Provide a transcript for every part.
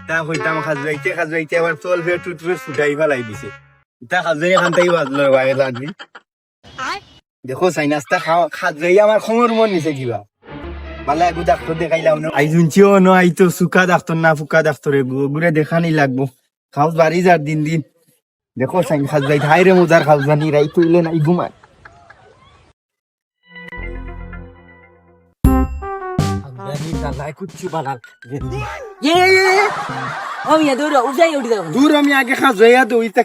তা কইতাম খাজুয়াইতে আবার চল ফের টুটফের ছুটাই ফেলাই দিছে তা খাজুয়াই এখান থেকে বাজলো বাইরে লাগবি দেখো সাইনাসটা খাজুয়াই আমার খমর মন নিছে কিবা বালা একু ডাক্তার দেখাইলাম না আই শুনছিও ন আই তো সুকা ডাক্তার না ফুকা ডাক্তারে গুড়ে দেখানি লাগবো খাওস বাড়ি যার দিন দিন দেখো সাইন খাজুয়াই হাইরে মোজার খাজুয়ানি রাই তুইলে নাই ঘুমায় আগে খাজুয়া দো ইটা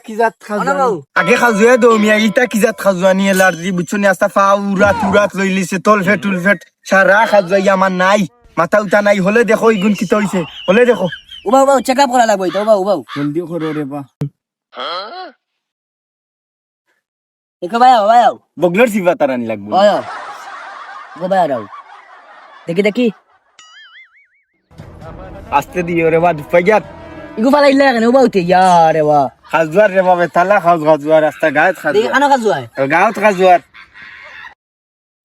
কি জাত খাজুয়ানি এলার্জি বুঝছনি আস্তা ফাউরা তুরাত লইলিছে তল ফেট টুল ফেট সারা খাজুয়া আমার নাই মাথা উঠা নাই হলে দেখো ইগুন কি হইছে হলে দেখো উবাও চেক আপ করা লাগবে তো উবাও জলদি করো রে বা দেখো ভাই বগলর সিবা তারানি লাগবে দেখি আস্তে দিও রে বা দুপাইয়াত ইগু ফালাই ইল্লা কেন উবাউতে রে বা খাজুয়ার রে বাবে তালা খাজুয়ার রাস্তা গায়ত দেখি খাজুয়ার খানা খাজুয়া গাঁৱত খাজুয়ার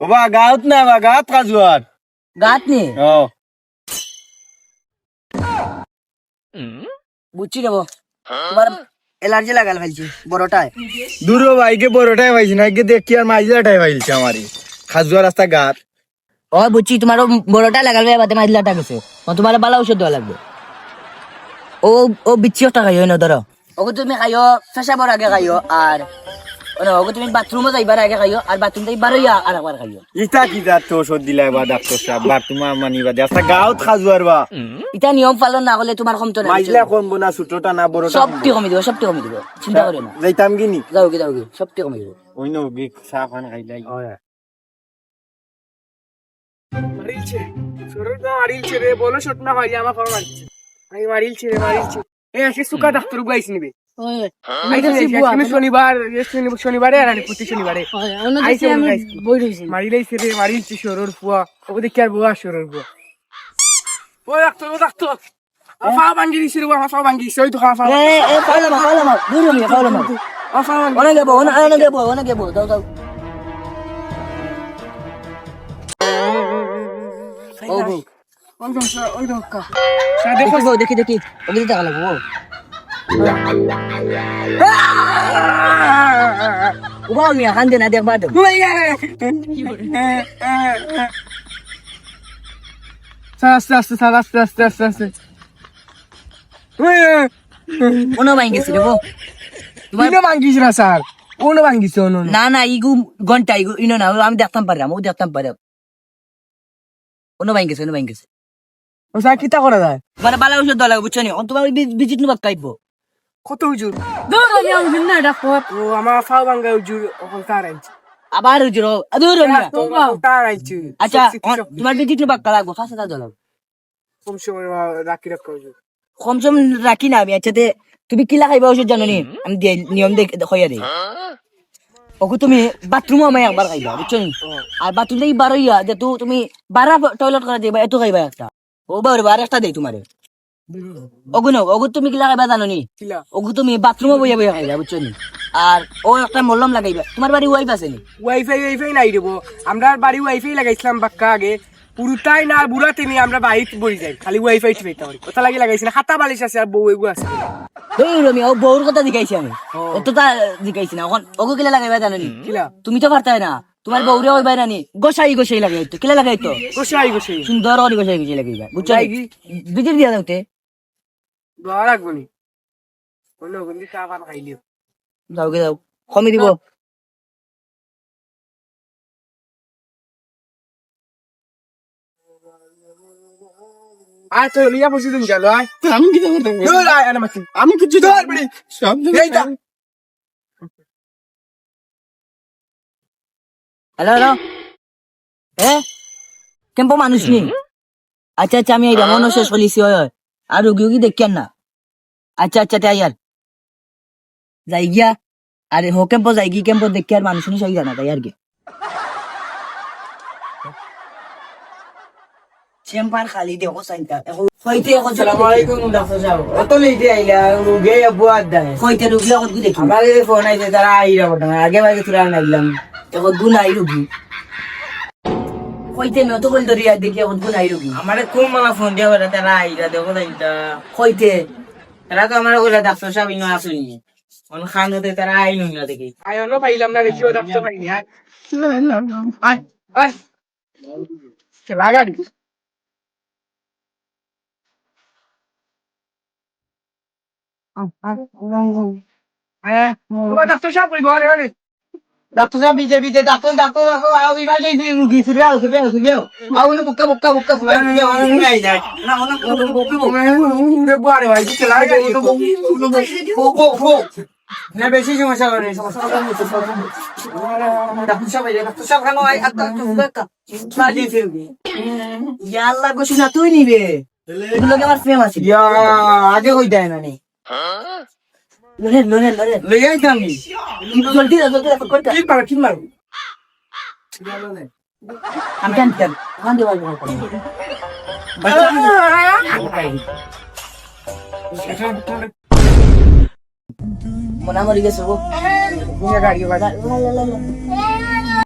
বাবা গাঁৱত না বা গাঁৱত খাজুয়ার গাত নি ও বুঝছি রে তোমার এলার্জি লাগাল ফেলছি বড়টায় দূর ভাইকে বড়টাই পাইছি না দেখি আর মাইজলাটাই পাইছে আমারই খাজুয়ার রাস্তা গাঁত বুঝছি তোমার বড়টা লাগাল বাদে মাইলাটা গেছে তোমার বালা ঔষধ দেওয়া লাগবে ও বিচ্ছি একটা খাইও না ধরো ওকে তুমি খাইও ফেসাবার আগে খাইও আর ওকে তুমি বাথরুমে যাইবার আগে খাইও আর বাথরুম থেকে বারইয়া আর একবার খাইও ইটা কি যাত তো ওষুধ দিলাই বা ডাক্তার সাহেব বাথরুমা মানিবা রাস্তা গাঁৱত খাজুয়ার বা এটা নিয়ম পালন না করলে তোমার কমতো না মাইজলা কমবো না ছোটটা না বড়টা সবটি কমে দিব চিন্তা করো না যাইতাম কিনি যাও কি সবটি কমে দিব ওই নো গি চা খান খাইলাই মারিলছে শরীর তো মারিলছে রে বলো শট না ভাই আমার ফর মারছে আমি মারিলছে এ আসে সুকা ডাক্তার গাইছ নিবে শনিবারে আর প্রতি শনিবারে মারিলাইছে রে মারিলছে শরীর ফুয়া ও দেখি আর বুয়া শরীর ফুয়া ও ডাক্তার আফা ভাঙ্গি দিছে রে আফা ভাঙ্গি দিছে ওই তো আফা পালামা দূর হইয়া পালামা আফা ভাঙ্গি অনেক গেবো দাও ওই দক্কা দেখি ওকে টাকা লাগবো উবাও মিয়া কান্দে না দেখবা তো আস্তে ওনো ভাঙ্গিছে রে তোমার ভাঙ্গিস না স্যার ওনো ভাঙ্গিছে না ইগু ঘন্টা ইনো না আমি দেখতাম পারলাম ওনো ভাঙ্গিছে ও স্যার কিতা করা যায় মানে বালা ওষুধ দেওয়া লাগবে বুঝছো নি তোমার বিজিট নিবাক কাইবো কত হুজুর ও আমার ফাও ভাঙ্গা হুজুর ওখান তার আইছে আবার হুজুর দূর তার আইছে আচ্ছা তোমার বিজিট নিবাক লাগবো 5000 দেওয়া লাগবে কম সময় রাখি হুজুর কম সম রাখি না আমি আচ্ছা তুমি কিলা খাইবা ওষুধ জানো নি আমি নিয়ম হইয়া দিই ওকে তুমি বাথরুমে আমি একবার খাইবা বুঝছো নি আর বাথরুম থেকে বার হইয়া যে তুমি 12 টয়লেট করে দিবা এত খাইবা একটা ও বার একটা দেই তোমারে ওগু তুমি কিলা খাইবা জানো নি ওগু তুমি বাথরুমে বইয়া খাইবা বুঝছো নি আর ও একটা মলম লাগাইবা তোমার বাড়ি ওয়াইফ আছে নি ওয়াইফাই নাই দেবো আমরা বাড়ি ওয়াইফাই লাগাইছিলাম বাক্কা আগে পুরুটাই না বুড়াতে নিয়ে আমরা বাড়িতে বই যাই খালি ওয়াইফাই টিপাইতে পারি ওটা লাগি লাগাইছি না হাতা বালিশ আছে আর বউ এগু আছে আমি ও বউর কথা জিজ্ঞাসি আমি অতটা জিজ্ঞাসি না এখন ওগু কিলা লাগাইবা জানো নি কিলা তুমি তো পারতাই না তোমার বউরে ওই বাইরা নি গোসাই লাগাইতো কিলা লাগাইতো গোসাই সুন্দর করে গোসাই লাগাইবা বুঝছো বিজির দিয়া দাওতে দোয়া রাখবো নি কোনো গন্দি চা পান খাইলিও যাও কমে দিব আয় তো লিয়া বসে তুমি গেল আয় আমি কি করতে আমি কিছু তো পারবি সব হ্যালো কেম্পো মানুষ নি আচ্ছা আমি এই মনে শেষ করিছি আর রুগী দেখেন না আচ্ছা তাই আর যাই গিয়া আরে হো কেম্পো যাই গিয়ে কেম্পো দেখি আর মানুষ নি সহি জানা তাই আর কি চেম্বার খালি দেখো সাইনটা হইতে এখন আসসালামু আলাইকুম ডাক্তার সাহেব অত লেটে আইলা রুগে বুয়া দাই হইতে রুগী এখন দেখি আমার ফোন আইছে তারা আইরা বটনা আগে ভাগে তুরা নাইলাম এখন গুণ আই রুগী কইতে আমি অত বল ধরিয়া দেখি এখন কোন আইরো কি আমারে কোন মালা ফোন দিয়া করে তারা আইরা দেখো তাইটা কইতে তারা তো আমার ওরা ডাক্তার সাহেব ইনো আসুনি অন খান হতে তারা আইনো না দেখি আয়নো পাইলাম না দেখিও ডাক্তার পাইনি আয় আয় আয় চলা গাড়ি ডাক্তার সাহেব কই ঘরে ঘরে ডাক্তার সাহেব বিজেপিতে ডাক্তার ডাক্তার আও বিভাগ এই রুগী ফিরে আও ফিরে আও ফিরে আও না বুক্কা বুক্কা বুক্কা ফুয়া নাই না না ওনা বুয়ারে ভাই চলা গাড়ি না বেশি সমস্যা করে সমস্যা ডাক্তার সাহেব কেন আই আত্তা বুক্কা বাজি ফিরবি ইয়াল্লা গোসু না তুই নিবে এগুলো আমার প্রেম আছে ইয়া আগে কই দেয় না নি লরেন লরেন লরেন লই আইতাম আমি জলদি জলদি করতে কি মারো আমি কেন কেন কান দেওয়া মনে মরি গেছে গো গাড়ি বাজা লা লা লা লা